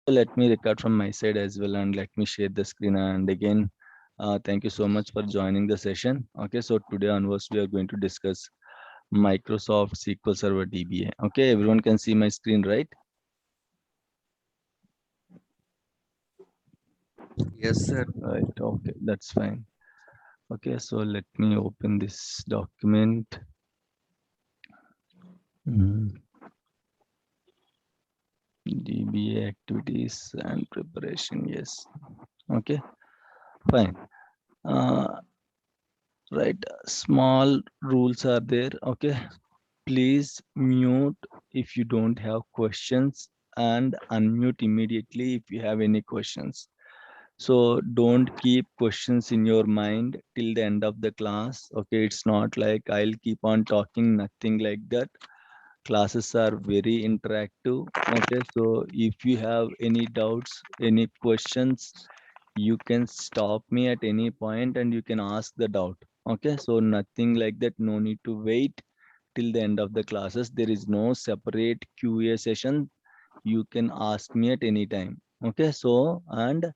So let me record from my side as well and let me share the screen. And again, thank you so much for joining the session. Okay, so today onwards we are going to discuss Microsoft SQL Server DBA. Okay, everyone can see my screen, right? Yes, sir. Right, okay, that's fine. Okay, so let me open this document. Mhm. DBA activities and preparation, yes. Okay, fine. Uh, right, small rules are there. Okay, please mute if you don't have questions and unmute immediately if you have any questions. So don't keep questions in your mind till the end of the class. Okay, it's not like I'll keep on talking, nothing like that. Classes are very interactive. Okay, so if you have any doubts, any questions, you can stop me at any point and you can ask the doubt. Okay, so nothing like that, no need to wait till the end of the classes. There is no separate QA session. You can ask me at any time. Okay, so and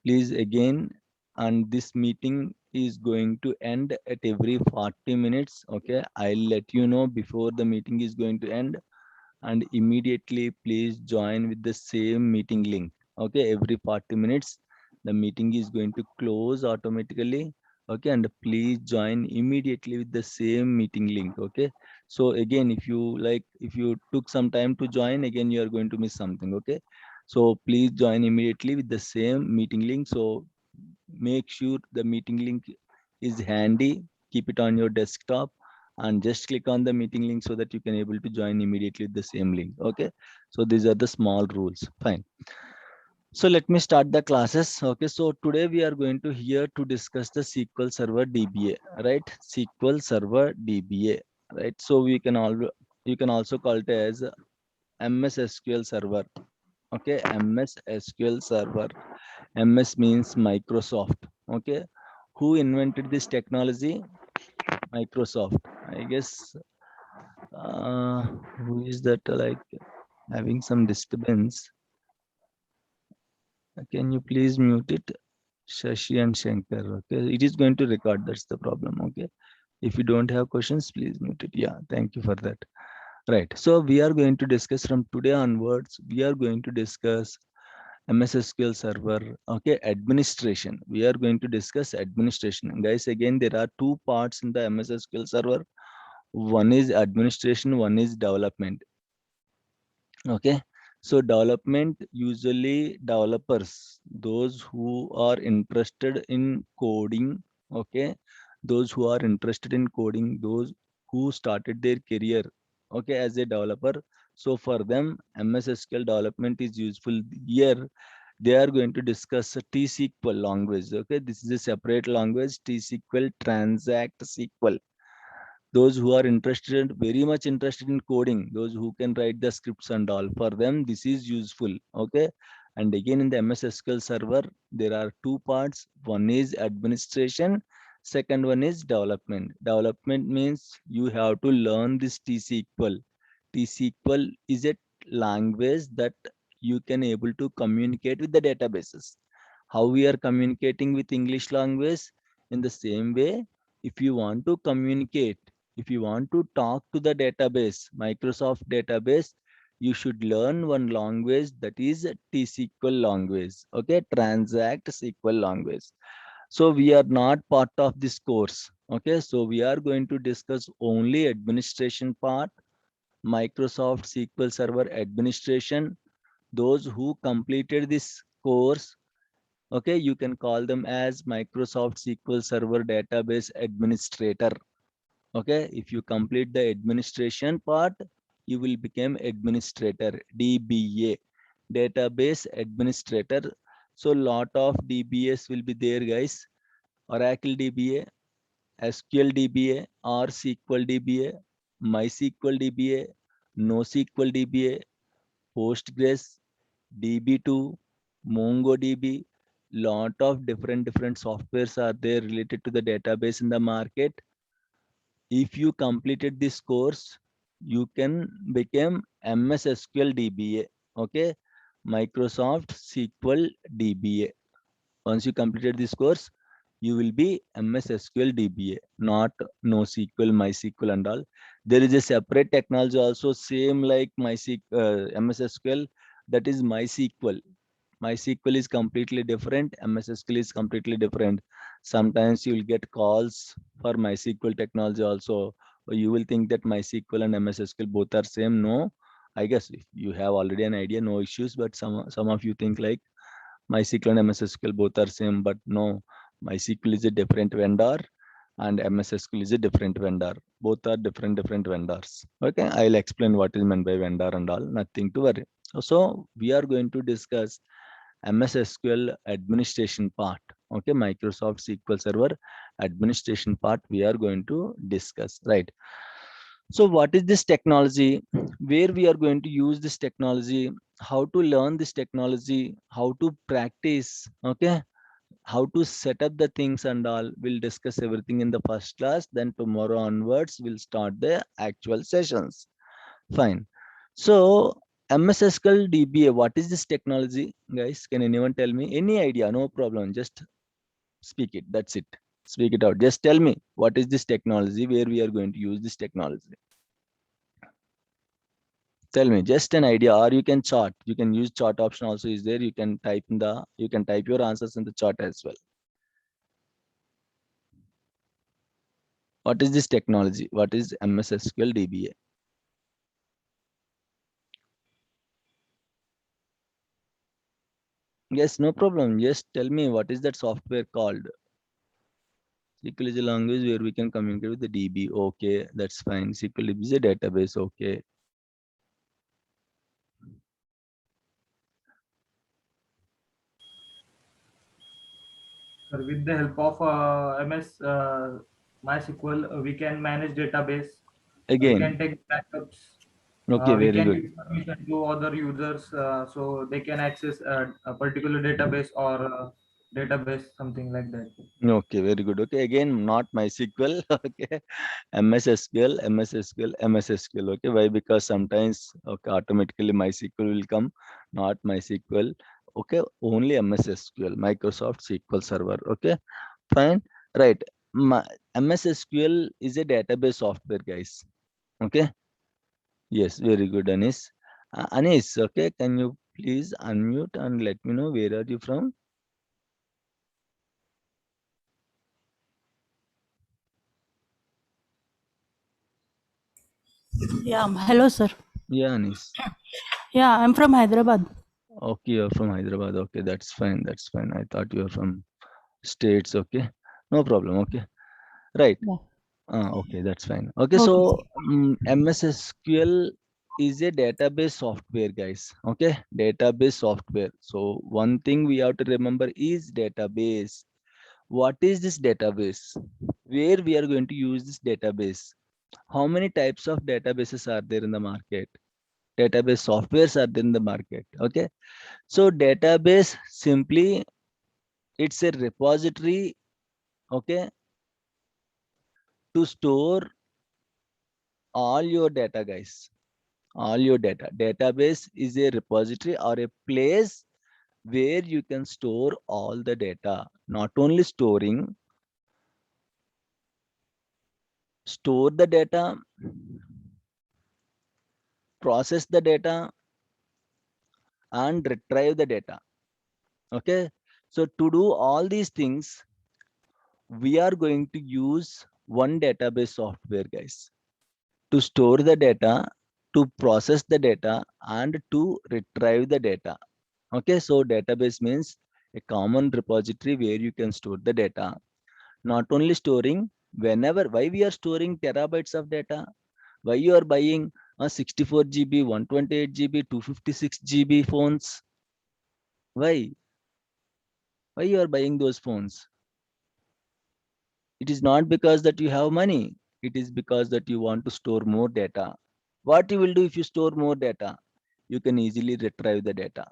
please again, and this meeting is going to end at every 40 minutes. Okay, I'll let you know before the meeting is going to end, and immediately please join with the same meeting link. Okay, every 40 minutes the meeting is going to close automatically. Okay, and please join immediately with the same meeting link. Okay, so again, if you took some time to join, again you are going to miss something. Okay, so please join immediately with the same meeting link. So make sure the meeting link is handy, keep it on your desktop, and just click on the meeting link so that you can able to join immediately with the same link. Okay, so these are the small rules. Fine, so let me start the classes. Okay, so today we are going to here to discuss the SQL Server DBA, right? SQL Server DBA, right? So we can all, you can also call it as MS SQL Server. Okay, MS SQL Server. MS means Microsoft. Okay, who invented this technology? Microsoft, I guess. uh, who is that, like, having some disturbance? Can you please mute it? Shashi and Shankar. Okay, it is going to record, that's the problem. Okay, if you don't have questions, please mute it. Yeah, thank you for that. Right, so we are going to discuss from today onwards, we are going to discuss MS SQL Server. Okay, administration. We are going to discuss administration. Guys, again, there are two parts in the MS SQL Server. One is administration, one is development. Okay, so development, usually developers, those who are interested in coding. Okay, those who are interested in coding, those who started their career, okay, as a developer. So for them, MS SQL development is useful. Here they are going to discuss a T-SQL language. Okay, this is a separate language, T-SQL Transact SQL. Those who are interested, very much interested in coding, those who can write the scripts and all, for them this is useful. Okay, and again, in the MS SQL Server there are two parts. One is administration, second one is development. Development means you have to learn this T-SQL. T-SQL is a language that you can able to communicate with the databases. How we are communicating with English language, in the same way, if you want to communicate, if you want to talk to the database, Microsoft database, you should learn one language, that is T-SQL language. Okay, Transact SQL language. So we are not part of this course. Okay, so we are going to discuss only administration part, Microsoft SQL Server administration. Those who completed this course, okay, you can call them as Microsoft SQL Server Database Administrator. Okay, if you complete the administration part, you will become administrator, DBA, Database Administrator. So lot of DBAs will be there, guys. Oracle DBA, SQL DBA, or SQL DBA, MySQL DBA, NoSQL DBA, Postgres, DB2, MongoDB. Lot of different softwares are there related to the database in the market. If you completed this course, you can become MS SQL DBA. Okay, Microsoft SQL DBA. Once you completed this course, you will be MS SQL DBA, not NoSQL, MySQL and all. There is a separate technology also, same like MS SQL, that is MySQL. MySQL is completely different. MS SQL is completely different. Sometimes you will get calls for MySQL technology also. You will think that MySQL and MS SQL both are same. No, I guess if you have already an idea, no issues. But some of you think like MySQL and MS SQL both are same, but no, MySQL is a different vendor and MS SQL is a different vendor. Both are different vendors. Okay, I'll explain what is meant by vendor and all. Nothing to worry. So we are going to discuss MS SQL administration part. Okay, Microsoft SQL Server administration part we are going to discuss, right? So what is this technology? Where we are going to use this technology? How to learn this technology? How to practice? Okay, how to set up the things and all. We'll discuss everything in the first class. Then tomorrow onwards, we'll start the actual sessions. Fine. So MS SQL DBA, what is this technology, guys? Can anyone tell me? Any idea? No problem. Just speak it. That's it. Speak it out. Just tell me what is this technology, where we are going to use this technology. Tell me just an idea, or you can chart. You can use chart option also is there. You can type your answers in the chart as well. What is this technology? What is MS SQL DBA? Yes, no problem. Just tell me what is that software called? SQL is a language where we can communicate with the DB. Okay, that's fine. SQL is a database. Okay. Sir, with the help of MS MySQL, we can manage database. We can Again. take backups. Okay, We very can good. give permission to other users so they can access a particular database or database, something like that. Okay, very good. Okay, again, not MySQL. Okay, MS SQL, MS SQL, MS SQL. Okay, why? Because sometimes okay, automatically MySQL will come, not MySQL. Okay, only MS SQL, Microsoft SQL Server. Okay, fine. Right. MS SQL is a database software, guys. Okay. Yes, very good, Anis. Anis, okay, can you please unmute and let me know where are you from? Yeah, hello, sir. Yeah, Anis. Yeah, I'm from Hyderabad. Okay, you're from Hyderabad. Okay, that's fine. That's fine. I thought you were from states. Okay, no problem. Okay, right. Yeah. Okay, that's fine. Okay, Okay, so sir. MS SQL is a database software, guys. Okay, database software. So one thing we have to remember is database. What is this database? Where we are going to use this database? How many types of databases are there in the market? Database softwares are there in the market. Okay, so database simply it's a repository, okay, to store all your data, guys. All your data. Database is a repository or a place where you can store all the data. Not only storing, store the data, process the data, and retrieve the data. Okay, so to do all these things, we are going to use one database software, guys, to store the data, to process the data, and to retrieve the data. Okay, so database means a common repository where you can store the data. Not only storing, why we are storing terabytes of data? Why you are buying a 64 GB, 128 GB, 256 GB phones? Why? Why you are buying those phones? It is not because that you have money. It is because that you want to store more data. What you will do if you store more data? You can easily retrieve the data.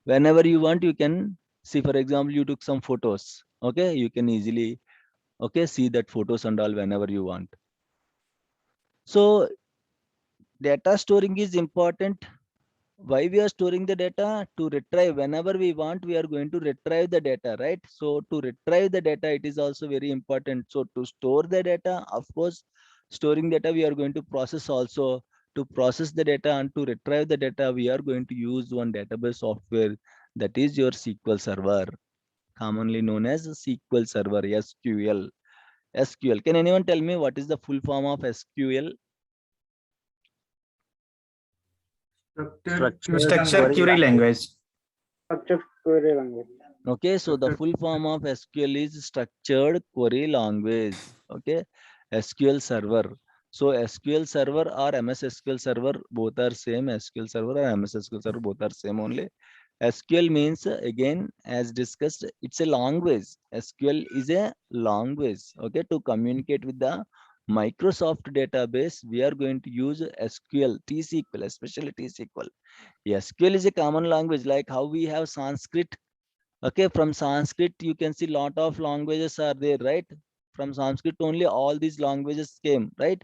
Whenever you want, you can see, for example, you took some photos. Okay, you can easily, okay, see that photos and all whenever you want. So data storing is important. Why we are storing the data? To retrieve whenever we want, we are going to retrieve the data, right? So to retrieve the data, it is also very important. So to store the data, of course, storing data, we are going to process also. To process the data and to retrieve the data, we are going to use one database software, that is your SQL Server, commonly known as SQL Server, SQL. SQL. Can anyone tell me what is the full form of SQL? Structured query language. Structured query language. Okay, so the Structured- full form of SQL is structured query language. Okay, SQL Server. So SQL Server or MS SQL Server both are same. SQL Server or MS SQL Server both are same only. SQL means again, as discussed, it's a language. SQL is a language. Okay, to communicate with the Microsoft database, we are going to use SQL, T-SQL, especially T-SQL. SQL is a common language, like how we have Sanskrit. Okay, from Sanskrit, you can see lot of languages are there, right? From Sanskrit only all these languages came, right?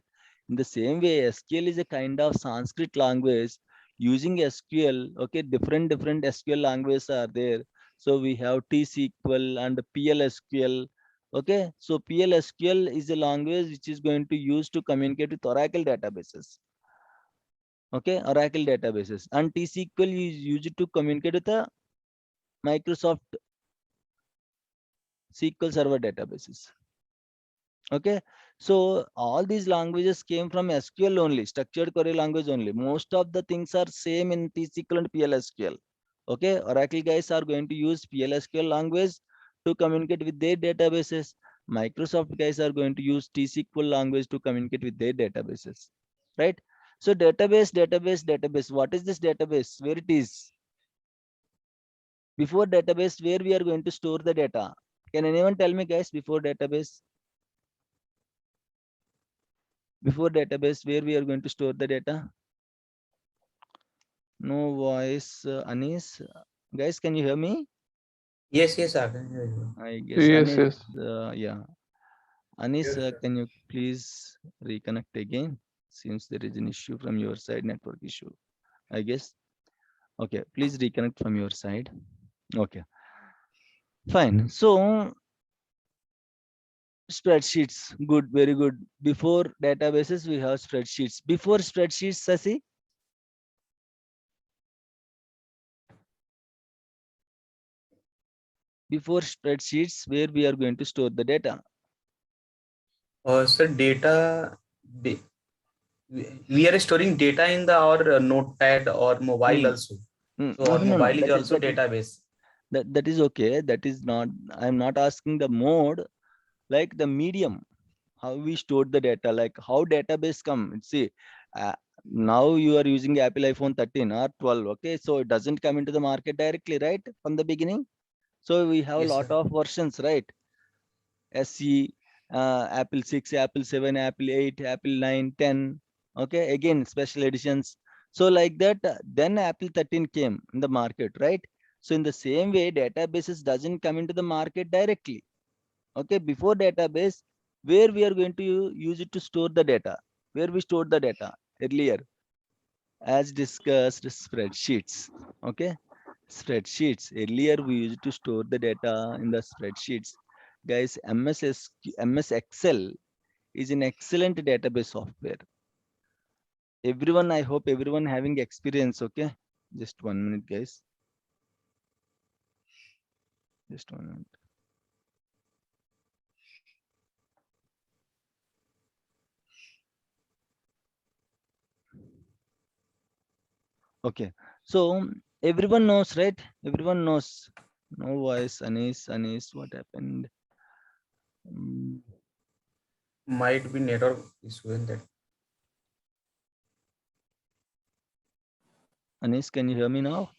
In the same way, SQL is a kind of Sanskrit language. Using SQL, okay, different SQL languages are there. So we have T-SQL and PLSQL. Okay, so PLSQL is a language which is going to use to communicate with Oracle databases. Okay, Oracle databases, and T-SQL is used to communicate with the Microsoft SQL Server databases. Okay, so all these languages came from SQL only, structured query language only. Most of the things are same in T-SQL and PLSQL. Okay, Oracle guys are going to use PLSQL language to communicate with their databases. Microsoft guys are going to use T-SQL language to communicate with their databases, right? So database. What is this database? Where it is? Before database, where we are going to store the data? Can anyone tell me, guys, before database? Before database, where we are going to store the data? No voice, Anis. Guys, can you hear me? Yes, yes, I can hear you. I guess Yes, Anis, yes. yeah. Anis, Yes, sir. can you please reconnect again? Seems there is an issue from your side, network issue, I guess. Okay, please reconnect from your side. Okay, fine. So spreadsheets, good, very good. Before databases, we have spreadsheets. Before spreadsheets, Sasi? Before spreadsheets, where we are going to store the data? So data, we we are storing data in the our notepad or mobile also. So No, our no, no. mobile is also database. That is okay. That is not. I'm not asking the mode, like the medium, how we stored the data, like how database come. See, uh, now you are using Apple iPhone 13 or 12. Okay, so it doesn't come into the market directly, right, from the beginning. So we have a Yes, lot sir. of versions, right? SE, Apple 6, Apple 7, Apple 8, Apple 9, 10. Okay, again, special editions. So like that, then Apple 13 came in the market, right? So in the same way, databases doesn't come into the market directly. Okay, before database, where we are going to use it to store the data, where we stored the data earlier, as discussed, spreadsheets. Okay, spreadsheets. Earlier, we used to store the data in the spreadsheets. Guys, MS Excel is an excellent database software. Everyone, I hope everyone having experience. Okay, just 1 minute, guys. Just 1 minute. Okay, so everyone knows, right? Everyone knows. No voice, Anis, what happened? Mm, Might be network issue in that. Anis, can you hear me now?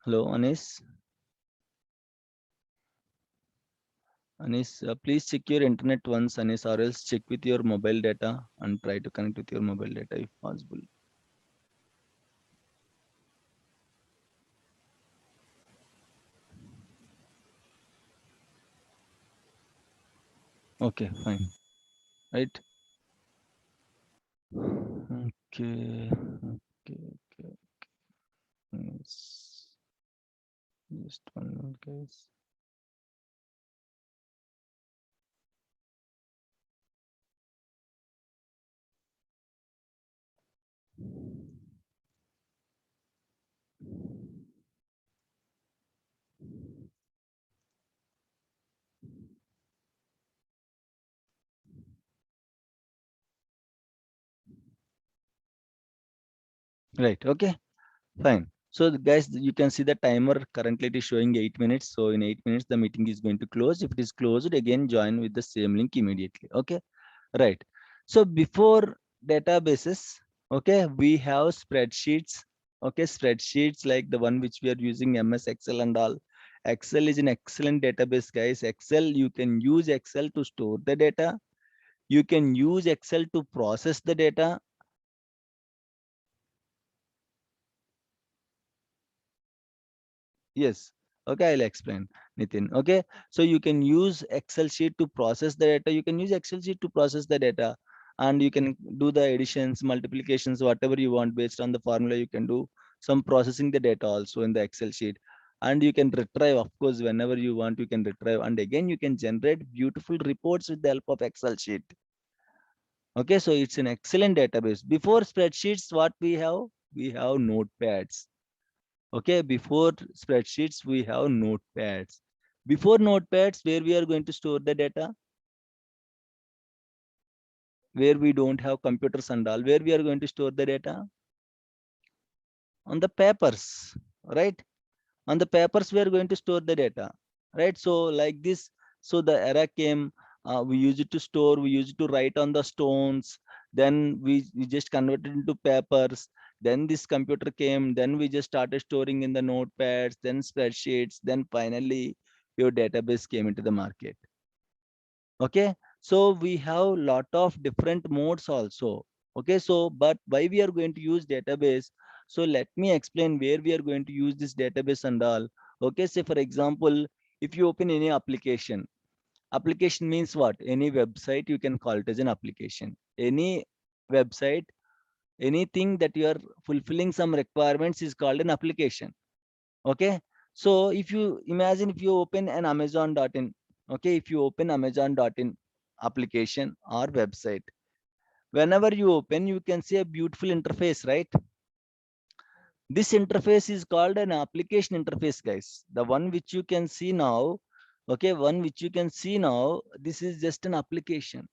Hello, Anis. Anis, please check your internet once, Anis, or else check with your mobile data and try to connect with your mobile data if possible. Okay, fine. Right. Okay. Okay. Yes. Just 1 minute, guys. Right. Okay. Fine. So guys, you can see the timer currently it is showing 8 minutes. So in 8 minutes, the meeting is going to close. If it is closed, again join with the same link immediately. Okay. Right. So before databases, okay, we have spreadsheets. Okay, spreadsheets like the one which we are using, MS Excel and all. Excel is an excellent database, guys. Excel, you can use Excel to store the data. You can use Excel to process the data. Yes. Okay, I'll explain, Nitin. Okay, so you can use Excel sheet to process the data. You can use Excel sheet to process the data, and you can do the additions, multiplications, whatever you want based on the formula. You can do some processing the data also in the Excel sheet, and you can retrieve, of course, whenever you want. You can retrieve, and again you can generate beautiful reports with the help of Excel sheet. Okay, so it's an excellent database. Before spreadsheets, what we have? We have notepads. Okay, before spreadsheets, we have notepads. Before notepads, where we are going to store the data, where we don't have computers and all, where we are going to store the data? On the papers, right? On the papers, we are going to store the data, right? So like this, so the era came, we use it to store, we use it to write on the stones, then we just converted into papers, then this computer came, then we just started storing in the notepads, then spreadsheets, then finally your database came into the market. Okay, so we have lot of different modes also. Okay, so but why we are going to use database? So let me explain where we are going to use this database and all. Okay, say for example, if you open any application, application means what? Any website, you can call it as an application. Any website, anything that you are fulfilling some requirements is called an application. Okay, so if you imagine, if you open an amazon.in, okay, if you open amazon.in application or website, whenever you open, you can see a beautiful interface, right? This interface is called an application interface, guys. The one which you can see now, okay, one which you can see now, this is just an application.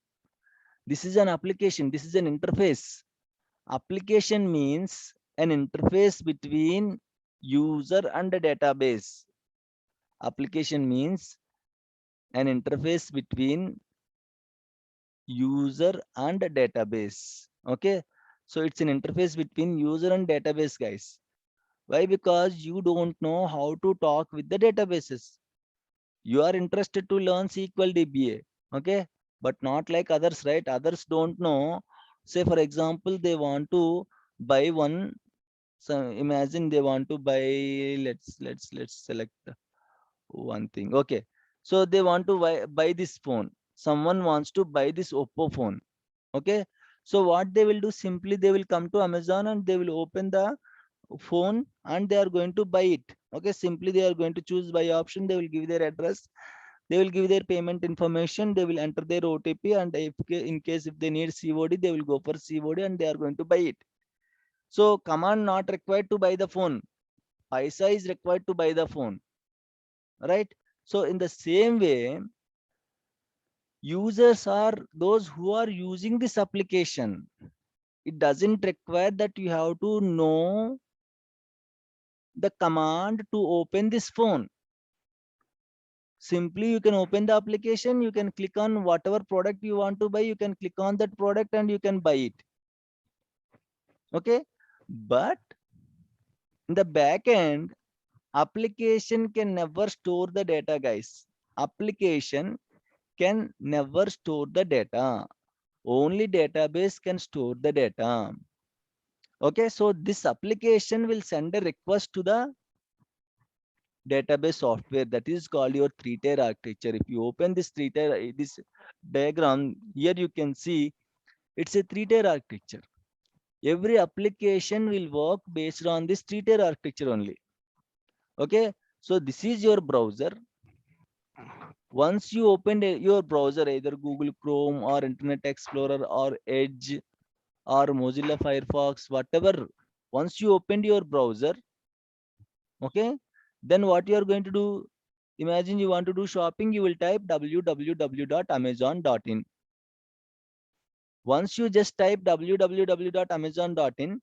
This is an application, this is an interface. Application means an interface between user and a database. Application means an interface between user and a database. Okay, so it's an interface between user and database, guys. Why? Because you don't know how to talk with the databases. You are interested to learn SQL DBA, okay, but not like others, right? Others don't know. Say for example, they want to buy one. So imagine they want to buy. Let's select one thing. Okay, so they want to buy this phone. Someone wants to buy this Oppo phone. Okay, so what they will do, simply they will come to Amazon and they will open the phone and they are going to buy it. Okay, simply they are going to choose buy option. They will give their address, they will give their payment information, they will enter their OTP, and if in case if they need COD, they will go for COD and they are going to buy it. So command not required to buy the phone, paisa is required to buy the phone, right? So in the same way, users are those who are using this application. It doesn't require that you have to know the command to open this phone. Simply you can open the application, you can click on whatever product you want to buy, you can click on that product and you can buy it. Okay, but in the back end, application can never store the data, guys. Application can never store the data. Only database can store the data. Okay, so this application will send a request to the database software, that is called your three-tier architecture. If you open this three-tier, this diagram here, you can see it's a three-tier architecture. Every application will work based on this three-tier architecture only. Okay, so this is your browser. Once you open your browser, either Google Chrome or Internet Explorer or Edge or Mozilla Firefox, whatever, once you opened your browser, okay, then what you are going to do, imagine you want to do shopping, you will type www.amazon.in. Once you just type www.amazon.in,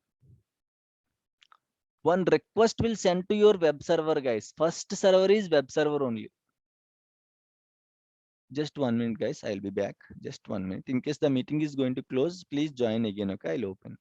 one request will send to your web server, guys. First server is web server only. Just 1 minute, guys. I'll be back. Just 1 minute. In case the meeting is going to close, please join again. Okay, I'll open.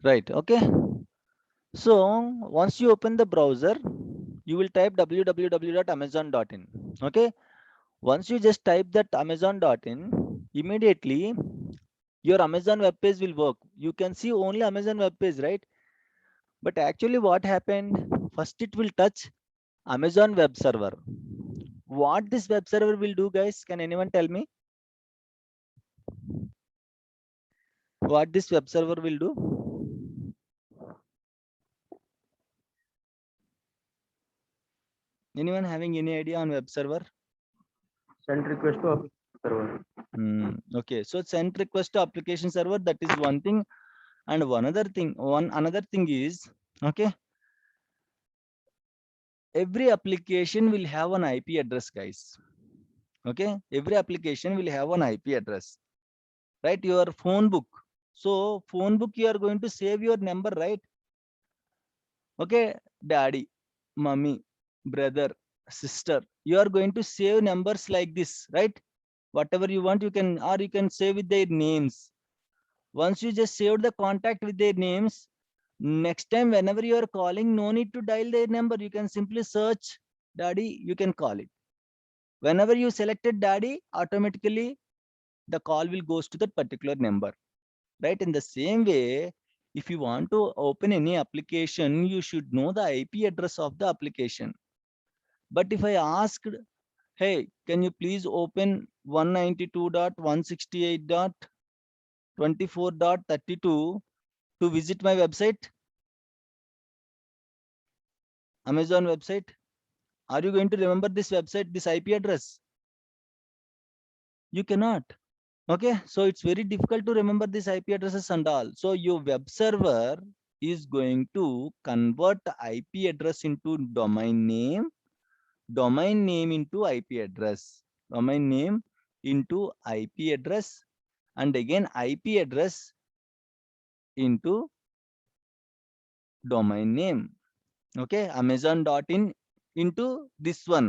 Right. Okay. So once you open the browser, you will type www.amazon.in. Okay. Once you just type that amazon.in, immediately your Amazon web page will work. You can see only Amazon web page, right? But actually what happened? First it will touch Amazon web server. What this web server will do, guys? Can anyone tell me? What this web server will do? Anyone having any idea on web server? Send request to application server. Okay, so send request to application server, that is one thing. And another thing is, okay, every application will have an IP address, guys. Okay, every application will have an IP address, right? Your phone book. So phone book, you are going to save your number, right? Okay, daddy, mommy, brother, sister, you are going to save numbers like this, right? Whatever you want, you can, or you can save with their names. Once you just saved the contact with their names, next time whenever you are calling, no need to dial their number. You can simply search daddy, you can call it. Whenever you selected daddy, automatically the call will goes to that particular number, right? In the same way, if you want to open any application, you should know the IP address of the application. But if I asked, hey, can you please open 192.168.24.32 to visit my website, Amazon website? Are you going to remember this website, this IP address? You cannot. Okay, so it's very difficult to remember this IP addresses and all. So your web server is going to convert IP address into domain name into IP address, domain name into IP address, and again IP address into domain name. Okay, amazon.in into this one.